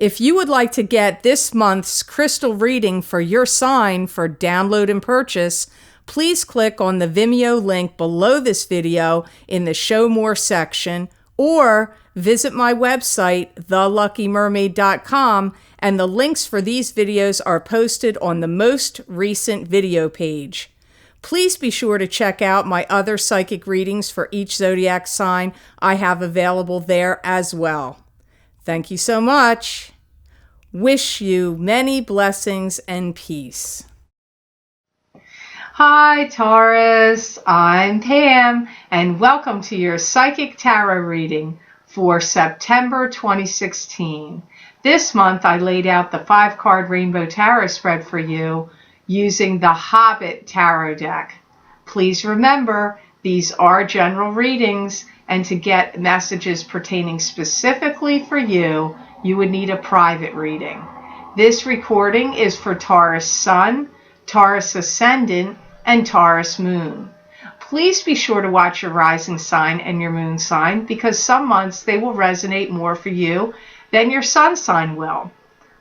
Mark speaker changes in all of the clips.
Speaker 1: If you would like to get this month's crystal reading for your sign for download and purchase, please click on the Vimeo link below this video in the Show More section, or visit my website, theluckymermaid.com, and the links for these videos are posted on the most recent video page. Please be sure to check out my other psychic readings for each zodiac sign I have available there as well. Thank you so much. Wish you many blessings and peace.
Speaker 2: Hi Taurus, I'm Pam, and welcome to your Psychic Tarot reading for September 2016. This month I laid out the 5-card Rainbow Tarot spread for you using the Hobbit Tarot deck. Please remember, these are general readings, and to get messages pertaining specifically for you, you would need a private reading. This recording is for Taurus Sun, Taurus Ascendant, and Taurus Moon. Please be sure to watch your rising sign and your moon sign, because some months they will resonate more for you than your sun sign will.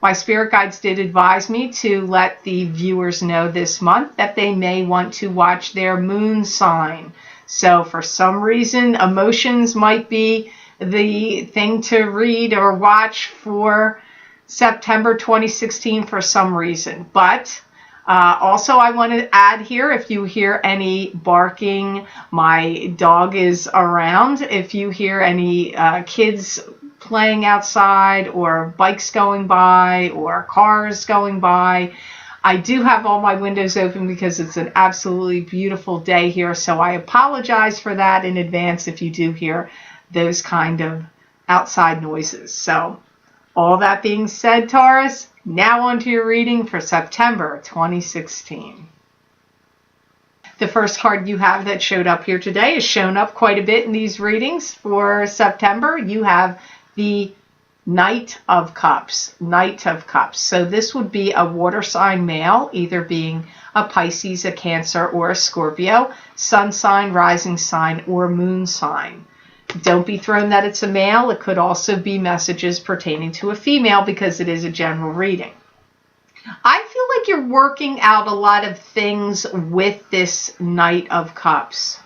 Speaker 2: My spirit guides did advise me to let the viewers know this month that they may want to watch their moon sign. So for some reason, emotions might be the thing to read or watch for September 2016 for some reason. But also I want to add here, if you hear any barking, my dog is around. If you hear any kids playing outside, or bikes going by, or cars going by, I do have all my windows open because it's an absolutely beautiful day here, so I apologize for that in advance if you do hear those kind of outside noises. So all that being said, Taurus, now on to your reading for September 2016. The first card you have that showed up here today has shown up quite a bit in these readings for September. You have the Knight of Cups. Knight of Cups. So this would be a water sign male, either being a Pisces, a Cancer, or a Scorpio, sun sign, rising sign, or moon sign. Don't be thrown that it's a male. It could also be messages pertaining to a female because it is a general reading. I feel like you're working out a lot of things with this Knight of Cups.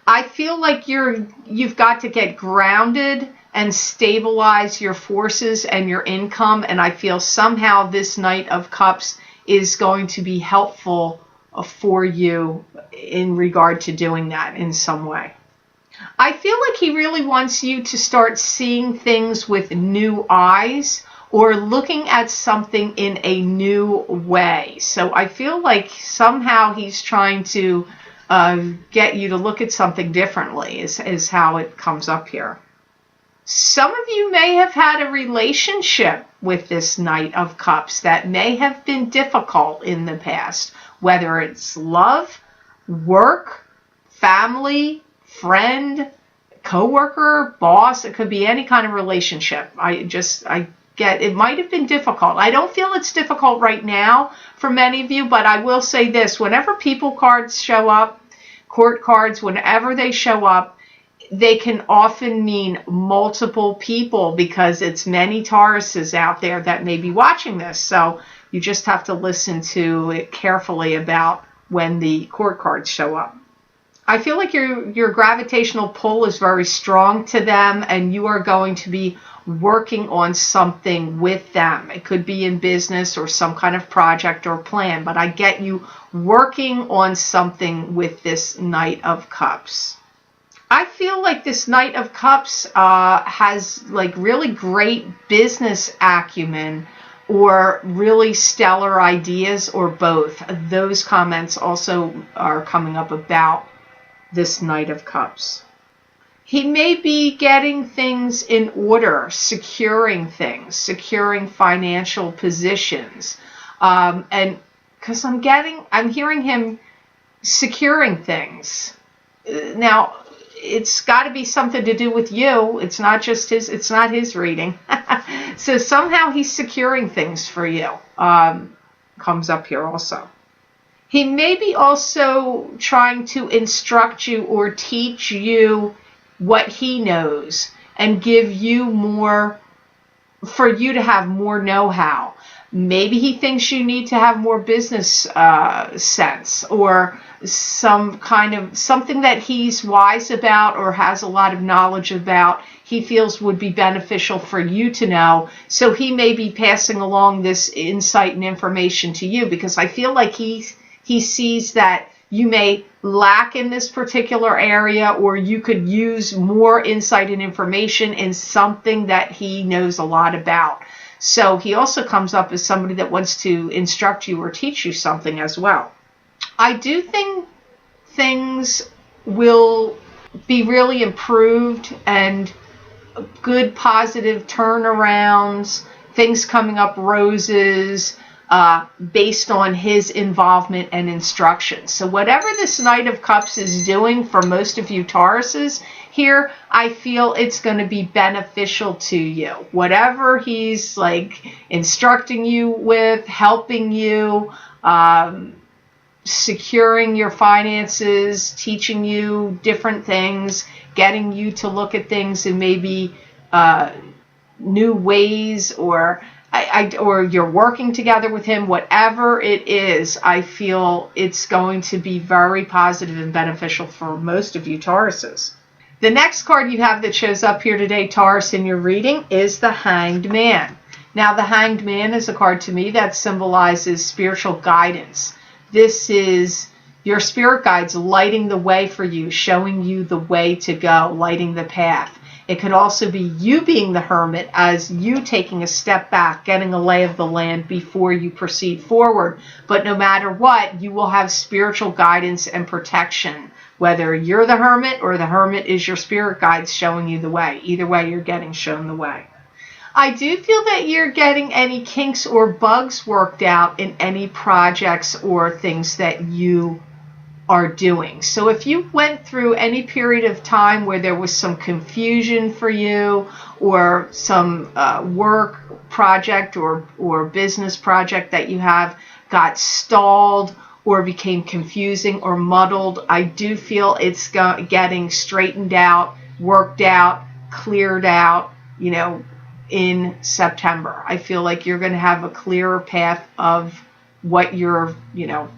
Speaker 2: I feel like you've got to get grounded and stabilize your forces and your income, and I feel somehow this Knight of Cups is going to be helpful for you in regard to doing that in some way. I feel like he really wants you to start seeing things with new eyes, or looking at something in a new way. So I feel like somehow he's trying to get you to look at something differently, is how it comes up here. Some of you may have had a relationship with this Knight of Cups that may have been difficult in the past, whether it's love, work, family, friend, coworker, boss. It could be any kind of relationship. I get it might have been difficult. I don't feel it's difficult right now for many of you, but I will say this: whenever people cards show up, court cards, whenever they show up, they can often mean multiple people, because it's many Tauruses out there that may be watching this. So you just have to listen to it carefully about when the court cards show up. I feel like your gravitational pull is very strong to them, and you are going to be working on something with them. It could be in business or some kind of project or plan, but I get you working on something with this Knight of Cups. I feel like this Knight of Cups has like really great business acumen, or really stellar ideas, or both. Those comments also are coming up about this Knight of Cups. He may be getting things in order, securing things, securing financial positions. And because I'm hearing him securing things. Now, it's got to be something to do with you. It's not his reading. So somehow he's securing things for you. Comes up here also. He may be also trying to instruct you or teach you what he knows, and give you more for you to have more know-how. Maybe he thinks you need to have more business sense, or some kind of something that he's wise about or has a lot of knowledge about, he feels would be beneficial for you to know. So he may be passing along this insight and information to you, because I feel like he sees that you may lack in this particular area, or you could use more insight and information in something that he knows a lot about. So he also comes up as somebody that wants to instruct you or teach you something as well. I do think things will be really improved, and good positive turnarounds, things coming up roses, based on his involvement and instruction. So whatever this Knight of Cups is doing for most of you Tauruses here, I feel it's going to be beneficial to you. Whatever he's like instructing you with, helping you, securing your finances, teaching you different things, getting you to look at things in maybe new ways, or or you're working together with him, whatever it is, I feel it's going to be very positive and beneficial for most of you Tauruses. The next card you have that shows up here today, Taurus, in your reading is the Hanged Man. Now, the Hanged Man is a card to me that symbolizes spiritual guidance. This is your spirit guides lighting the way for you, showing you the way to go, lighting the path. It could also be you being the hermit, as you taking a step back, getting a lay of the land before you proceed forward. But no matter what, you will have spiritual guidance and protection, whether you're the hermit or the hermit is your spirit guides showing you the way. Either way, you're getting shown the way. I do feel that you're getting any kinks or bugs worked out in any projects or things that you are doing. So if you went through any period of time where there was some confusion for you, or some work project or business project that you have got stalled or became confusing or muddled, I do feel it's getting straightened out, worked out, cleared out, in September. I feel like you're going to have a clearer path of what your,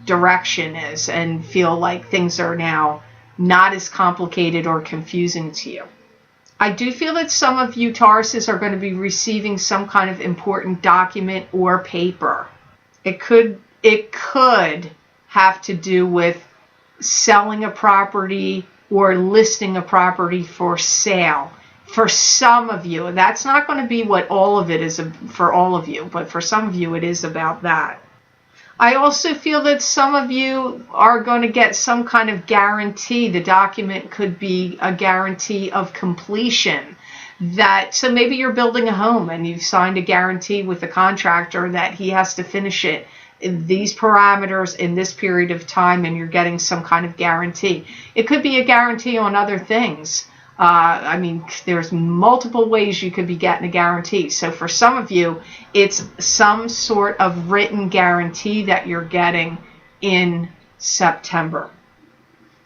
Speaker 2: direction is, and feel like things are now not as complicated or confusing to you. I do feel that some of you Tauruses are going to be receiving some kind of important document or paper. It could have to do with selling a property or listing a property for sale. For some of you, and that's not going to be what all of it is for all of you, but for some of you it is about that. I also feel that some of you are going to get some kind of guarantee. The document could be a guarantee of completion. So maybe you're building a home and you've signed a guarantee with the contractor that he has to finish it in these parameters in this period of time, and you're getting some kind of guarantee. It could be a guarantee on other things. There's multiple ways you could be getting a guarantee. So for some of you, it's some sort of written guarantee that you're getting in September.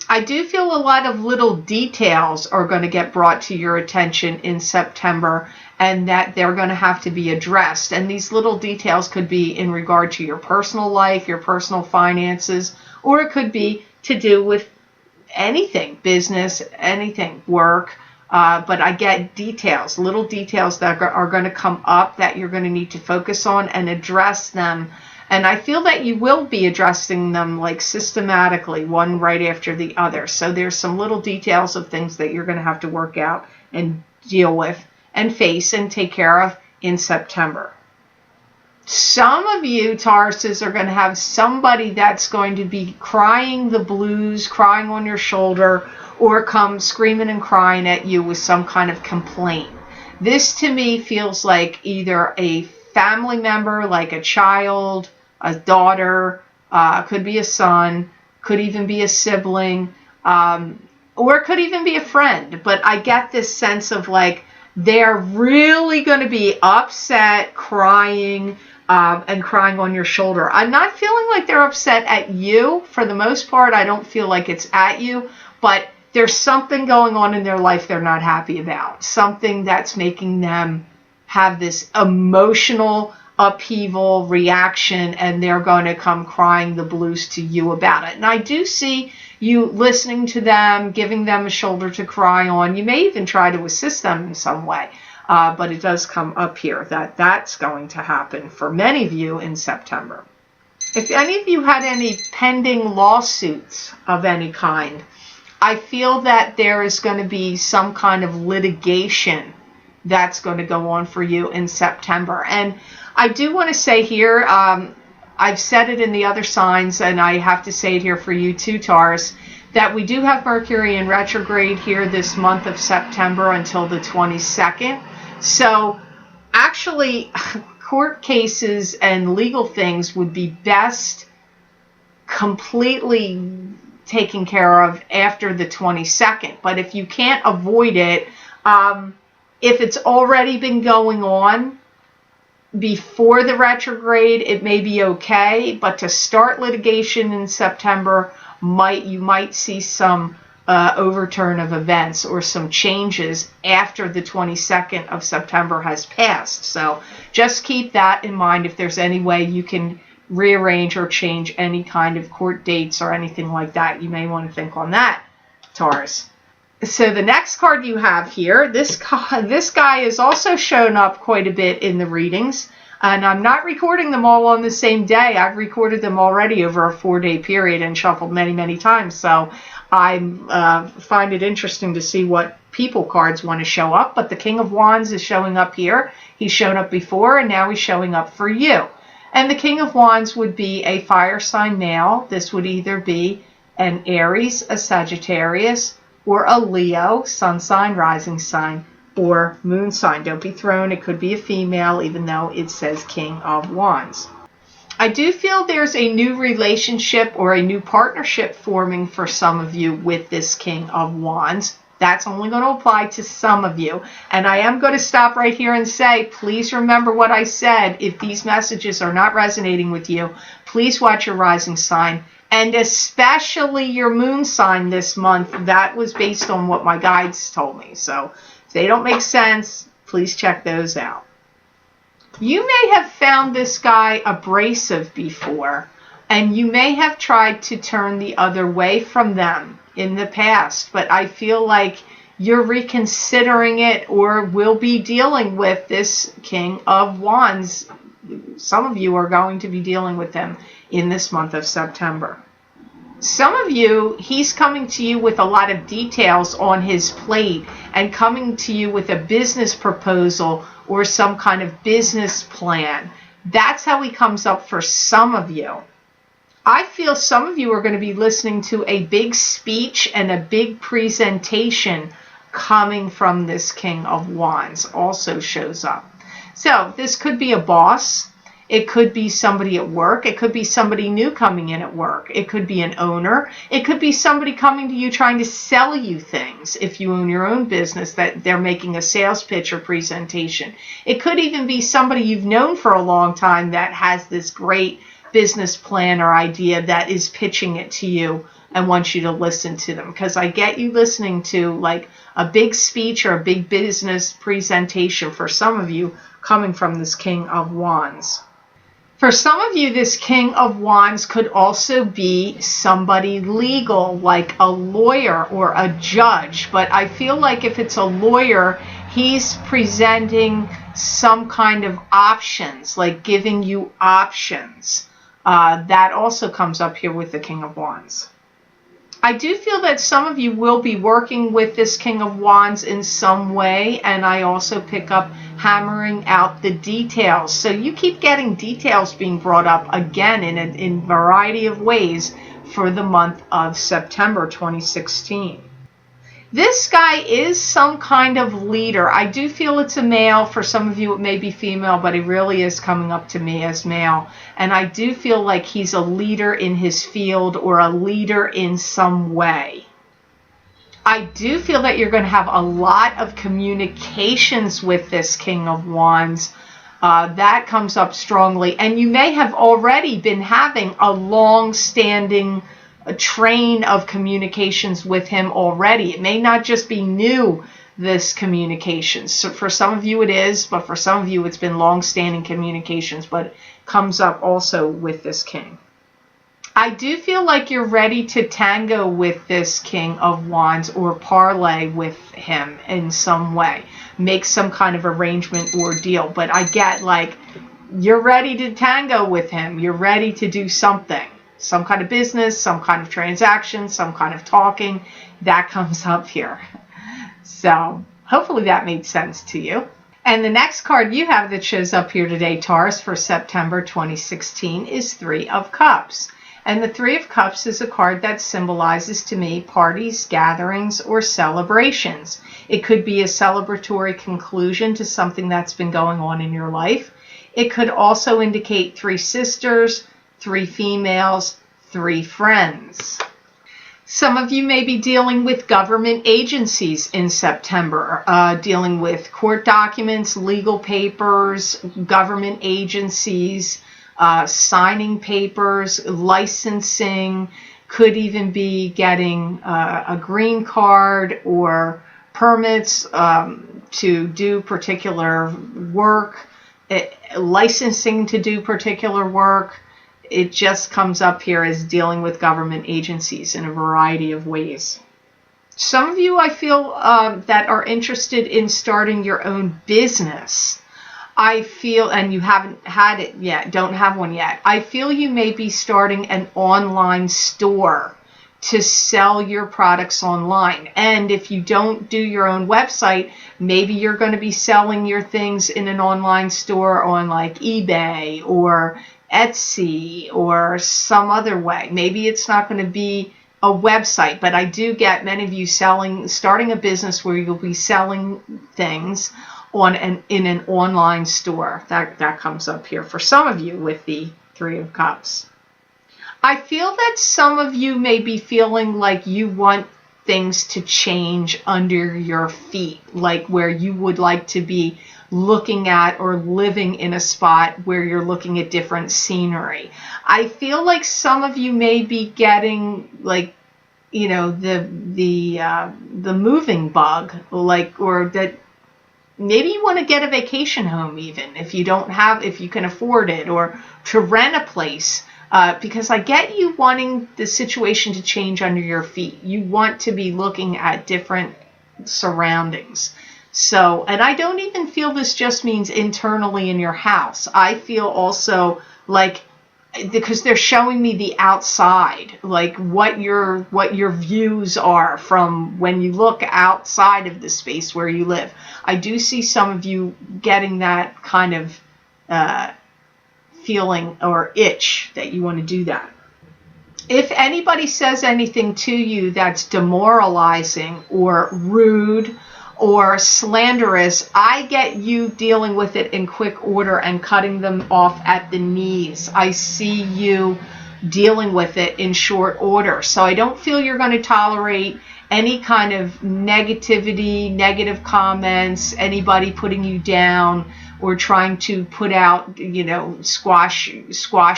Speaker 2: I do feel a lot of little details are going to get brought to your attention in September, and that they're going to have to be addressed. And these little details could be in regard to your personal life, your personal finances, or it could be to do with anything, business, anything, work, but I get details, little details that are going to come up that you're going to need to focus on and address them. And I feel that you will be addressing them like systematically, one right after the other. So there's some little details of things that you're going to have to work out and deal with and face and take care of in September. Some of you Tauruses are going to have somebody that's going to be crying the blues, crying on your shoulder, or come screaming and crying at you with some kind of complaint. This to me feels like either a family member, like a child, a daughter, could be a son, could even be a sibling, or it could even be a friend. But I get this sense of like they're really going to be upset, crying, and crying on your shoulder. I'm not feeling like they're upset at you. For the most part, I don't feel like it's at you, but there's something going on in their life they're not happy about. Something that's making them have this emotional upheaval reaction, and they're going to come crying the blues to you about it. And I do see you listening to them, giving them a shoulder to cry on. You may even try to assist them in some way, but it does come up here that that's going to happen for many of you in September. If any of you had any pending lawsuits of any kind, I feel that there is going to be some kind of litigation that's going to go on for you in September. And I do want to say here, I've said it in the other signs, and I have to say it here for you too, Taurus, that we do have Mercury in retrograde here this month of September until the 22nd. So actually, court cases and legal things would be best completely taken care of after the 22nd. But if you can't avoid it, if it's already been going on before the retrograde, it may be okay. But to start litigation in September, you might see some overturn of events or some changes after the 22nd of September has passed. So just keep that in mind. If there's any way you can rearrange or change any kind of court dates or anything like that, you may want to think on that, Taurus. So the next card you have here, this guy is also shown up quite a bit in the readings, and I'm not recording them all on the same day. I've recorded them already over a 4-day period and shuffled many, many times. So I find it interesting to see what people cards want to show up. But the King of Wands is showing up here. He's shown up before, and now he's showing up for you. And the King of Wands would be a fire sign male. This would either be an Aries, a Sagittarius, or a Leo, sun sign, rising sign, or moon sign. Don't be thrown. It could be a female, even though it says King of Wands. I do feel there's a new relationship or a new partnership forming for some of you with this King of Wands. That's only going to apply to some of you. And I am going to stop right here and say, please remember what I said. If these messages are not resonating with you, please watch your rising sign, and especially your moon sign this month. That was based on what my guides told me. So if they don't make sense, please check those out. You may have found this guy abrasive before, and you may have tried to turn the other way from them in the past, but I feel like you're reconsidering it or will be dealing with this King of Wands. Some of you are going to be dealing with him in this month of September. Some of you, he's coming to you with a lot of details on his plate and coming to you with a business proposal or some kind of business plan. That's how he comes up for some of you. I feel some of you are going to be listening to a big speech and a big presentation coming from this King of Wands. Also shows up. So this could be a boss. It could be somebody at work. It could be somebody new coming in at work. It could be an owner. It could be somebody coming to you trying to sell you things. If you own your own business, that they're making a sales pitch or presentation. It could even be somebody you've known for a long time that has this great business plan or idea that is pitching it to you and wants you to listen to them. Because I get you listening to like a big speech or a big business presentation for some of you coming from this King of Wands. For some of you, this King of Wands could also be somebody legal, like a lawyer or a judge. But I feel like if it's a lawyer, he's presenting some kind of options, like giving you options. That also comes up here with the King of Wands. I do feel that some of you will be working with this King of Wands in some way, and I also pick up hammering out the details. So you keep getting details being brought up again in a variety of ways for the month of September 2016. This guy is some kind of leader. I do feel it's a male. For some of you it may be female, but he really is coming up to me as male. And I do feel like he's a leader in his field or a leader in some way. I do feel that you're going to have a lot of communications with this King of Wands. That comes up strongly. And you may have already been having a long-standing train of communications with him already. It may not just be new this communication. So for some of you it is, but for some of you it's been long-standing communications, but it comes up also with this king. I do feel like you're ready to tango with this King of Wands or parlay with him in some way. Make some kind of arrangement or deal. But I get like you're ready to tango with him. You're ready to do something. Some kind of business, some kind of transaction, some kind of talking. That comes up here. So hopefully that made sense to you. And the next card you have that shows up here today, Taurus, for September 2016 is Three of Cups. And the Three of Cups is a card that symbolizes to me parties, gatherings, or celebrations. It could be a celebratory conclusion to something that's been going on in your life. It could also indicate three sisters, three females, three friends. Some of you may be dealing with government agencies in September, dealing with court documents, legal papers, government agencies, signing papers, licensing, could even be getting a green card or permits to do particular work, licensing to do particular work. It just comes up here as dealing with government agencies in a variety of ways. Some of you, I feel, that are interested in starting your own business. I feel, and you haven't had it yet, don't have one yet, I feel you may be starting an online store to sell your products online. And if you don't do your own website, maybe you're going to be selling your things in an online store on like eBay or Etsy or some other way. Maybe it's not going to be a website, but I do get many of you starting a business where you'll be selling things in an online store. That comes up here for some of you with the Three of Cups. I feel that some of you may be feeling like you want things to change under your feet, like where you would like to be looking at or living in a spot where you're looking at different scenery. I feel like some of you may be getting like, you know, the moving bug, like, or that maybe you want to get a vacation home even if you can afford it, or to rent a place, because I get you wanting the situation to change under your feet. You want to be looking at different surroundings. So, and I don't even feel this just means internally in your house. I feel also like, because they're showing me the outside, like what your views are from when you look outside of the space where you live. I do see some of you getting that kind of feeling or itch that you want to do that. If anybody says anything to you that's demoralizing or rude or slanderous, I get you dealing with it in quick order and cutting them off at the knees. I see you dealing with it in short order. So I don't feel you're going to tolerate any kind of negativity, negative comments, anybody putting you down or trying to put out, you know, squash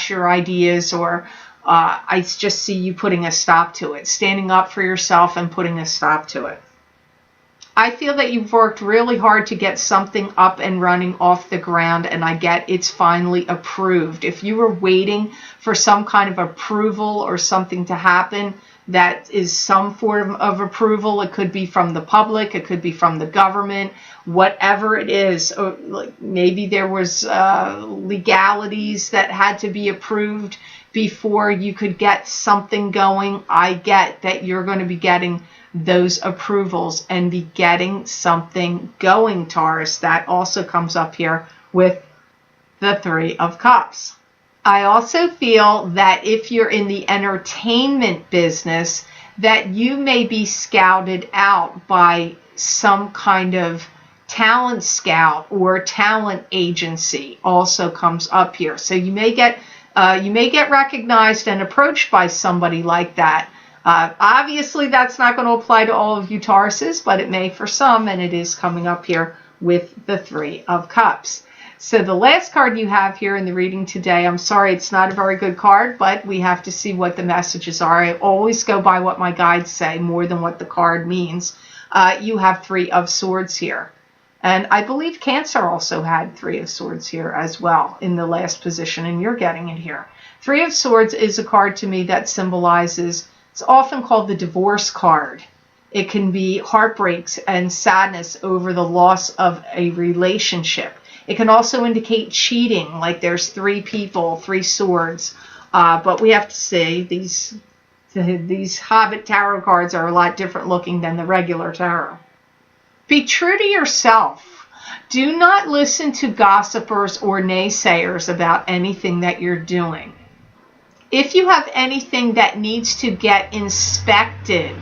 Speaker 2: your ideas, or I just see you putting a stop to it, standing up for yourself and putting a stop to it. I feel that you've worked really hard to get something up and running off the ground, and I get it's finally approved. If you were waiting for some kind of approval or something to happen, that is some form of approval. It could be from the public, it could be from the government, whatever it is. Or maybe there was legalities that had to be approved before you could get something going. I get that you're going to be getting those approvals and be getting something going, Taurus. That also comes up here with the Three of Cups. I also feel that if you're in the entertainment business, that you may be scouted out by some kind of talent scout or talent agency. Also comes up here. So you may get recognized and approached by somebody like that. Obviously, that's not going to apply to all of you Tauruses, but it may for some, and it is coming up here with the Three of Cups. So the last card you have here in the reading today, I'm sorry, it's not a very good card, but we have to see what the messages are. I always go by what my guides say more than what the card means. You have Three of Swords here. And I believe Cancer also had Three of Swords here as well in the last position, and you're getting it here. Three of Swords is a card to me that symbolizes, it's often called the divorce card. It can be heartbreaks and sadness over the loss of a relationship. It can also indicate cheating, like there's three people, three swords. But we have to see, these Hobbit tarot cards are a lot different looking than the regular tarot. Be true to yourself. Do not listen to gossipers or naysayers about anything that you're doing. If you have anything that needs to get inspected,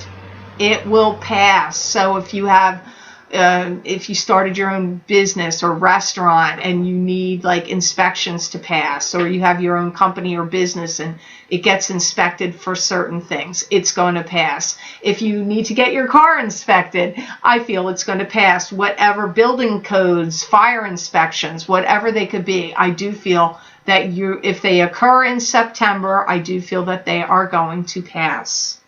Speaker 2: it will pass. So if you started your own business or restaurant and you need like inspections to pass, or you have your own company or business and it gets inspected for certain things, it's going to pass. If you need to get your car inspected, I feel it's going to pass. Whatever building codes, fire inspections, whatever they could be, I do feel that if they occur in September, I do feel that they are going to pass.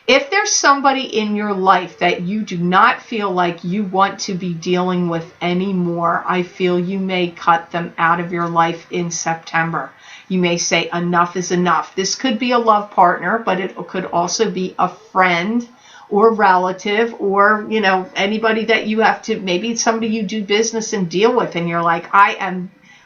Speaker 2: If there's somebody in your life that you do not feel like you want to be dealing with anymore, I feel you may cut them out of your life in September. You may say enough is enough. This could be a love partner, but it could also be a friend or relative, or anybody that you have to, maybe it's somebody you do business and deal with, and you're like, I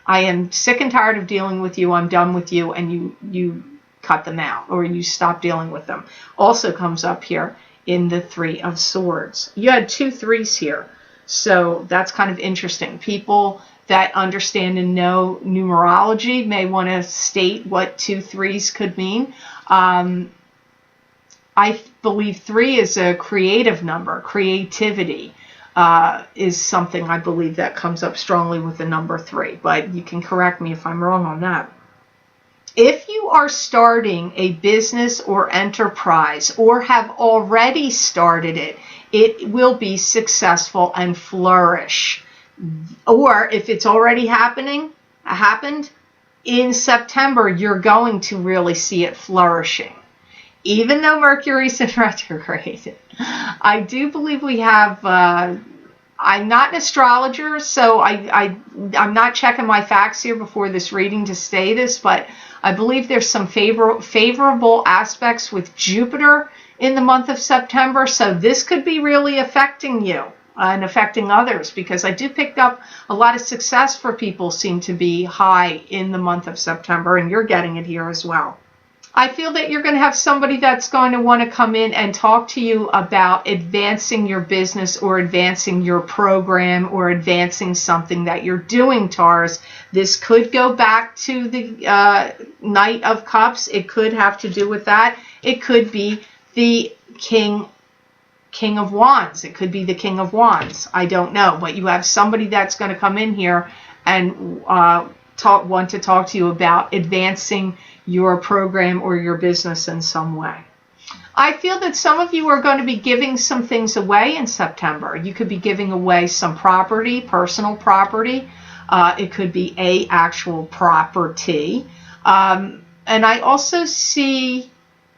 Speaker 2: am sick and tired of dealing with you. I'm done with you, and you cut them out, or you stop dealing with them. Also comes up here in the Three of Swords. You had 2 threes here, so that's kind of interesting. People that understand and know numerology may want to state what 2 threes could mean. I believe 3 is a creative number. Creativity is something I believe that comes up strongly with the number 3, but you can correct me if I'm wrong on that. If you are starting a business or enterprise, or have already started it, it will be successful and flourish. Or if it's already happened, in September, you're going to really see it flourishing. Even though Mercury's in retrograde, I do believe we have, I'm not an astrologer, so I'm not checking my facts here before this reading to say this, but I believe there's some favorable aspects with Jupiter in the month of September, so this could be really affecting you and affecting others, because I do pick up a lot of success for people seem to be high in the month of September, and you're getting it here as well. I feel that you're going to have somebody that's going to want to come in and talk to you about advancing your business, or advancing your program, or advancing something that you're doing, Taurus. This could go back to the Knight of Cups. It could have to do with that. It could be the King of Wands. It could be the King of Wands. I don't know. But you have somebody that's going to come in here and want to talk to you about advancing your program or your business in some way. I feel that some of you are going to be giving some things away in September. You could be giving away some property, personal property. It could be a actual property. And I also see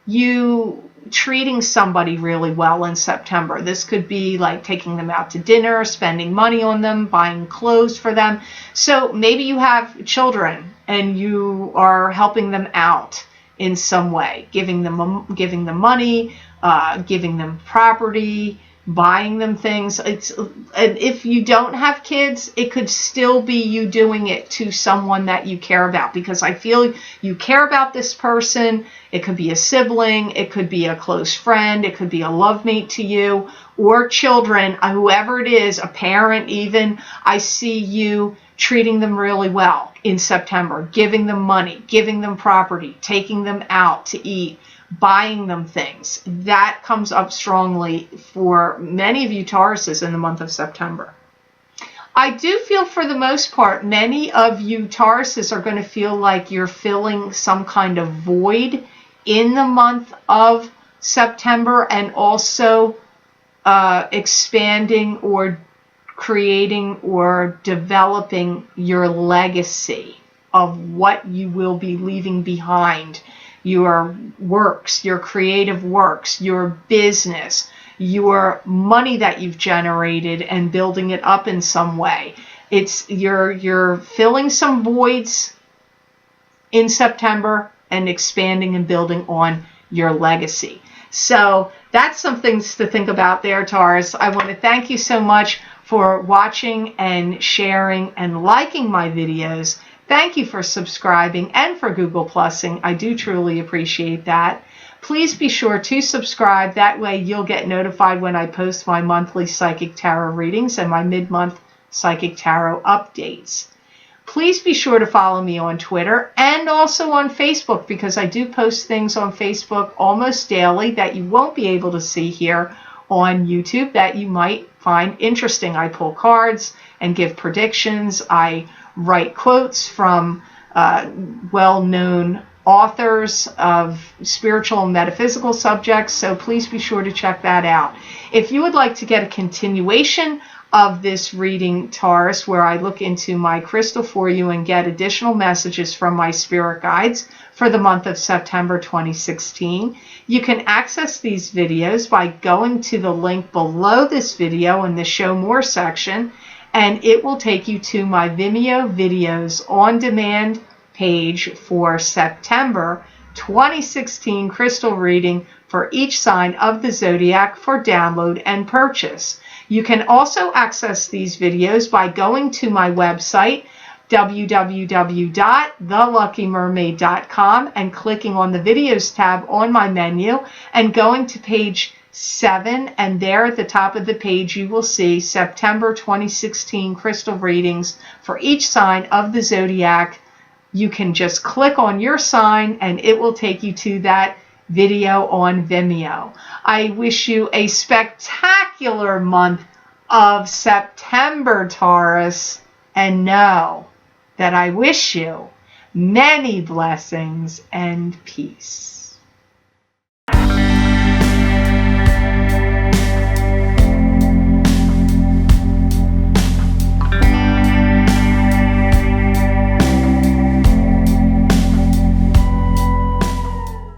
Speaker 2: you treating somebody really well in September. This could be like taking them out to dinner, spending money on them, buying clothes for them. So maybe you have children and you are helping them out in some way, giving them money, giving them property, buying them things. If you don't have kids, it could still be you doing it to someone that you care about, because I feel you care about this person. It could be a sibling, it could be a close friend, it could be a love mate to you, or children, whoever it is, a parent even. I see you treating them really well in September, giving them money, giving them property, taking them out to eat, buying them things. That comes up strongly for many of you Tauruses in the month of September. I do feel for the most part, many of you Tauruses are going to feel like you're filling some kind of void in the month of September, and also expanding or creating or developing your legacy of what you will be leaving behind. Your works, your creative works, your business, your money that you've generated and building it up in some way. It's you're filling some voids in September and expanding and building on your legacy. So that's some things to think about there, Taurus. I want to thank you so much for watching and sharing and liking my videos. Thank you for subscribing and for Google Plusing. I do truly appreciate that. Please be sure to subscribe. That way you'll get notified when I post my monthly Psychic Tarot readings and my mid-month Psychic Tarot updates. Please be sure to follow me on Twitter and also on Facebook, because I do post things on Facebook almost daily that you won't be able to see here on YouTube that you might find interesting. I pull cards and give predictions. I write quotes from well-known authors of spiritual and metaphysical subjects, so please be sure to check that out. If you would like to get a continuation of this reading, Taurus, where I look into my crystal for you and get additional messages from my spirit guides for the month of September 2016, you can access these videos by going to the link below this video in the Show More section, and it will take you to my Vimeo videos on demand page for September 2016 crystal reading for each sign of the zodiac for download and purchase. You can also access these videos by going to my website, www.theluckymermaid.com, and clicking on the videos tab on my menu and going to page 7, and there at the top of the page you will see September 2016 crystal readings for each sign of the zodiac. You can just click on your sign and it will take you to that video on Vimeo. I wish you a spectacular month of September, Taurus, and know that I wish you many blessings and peace.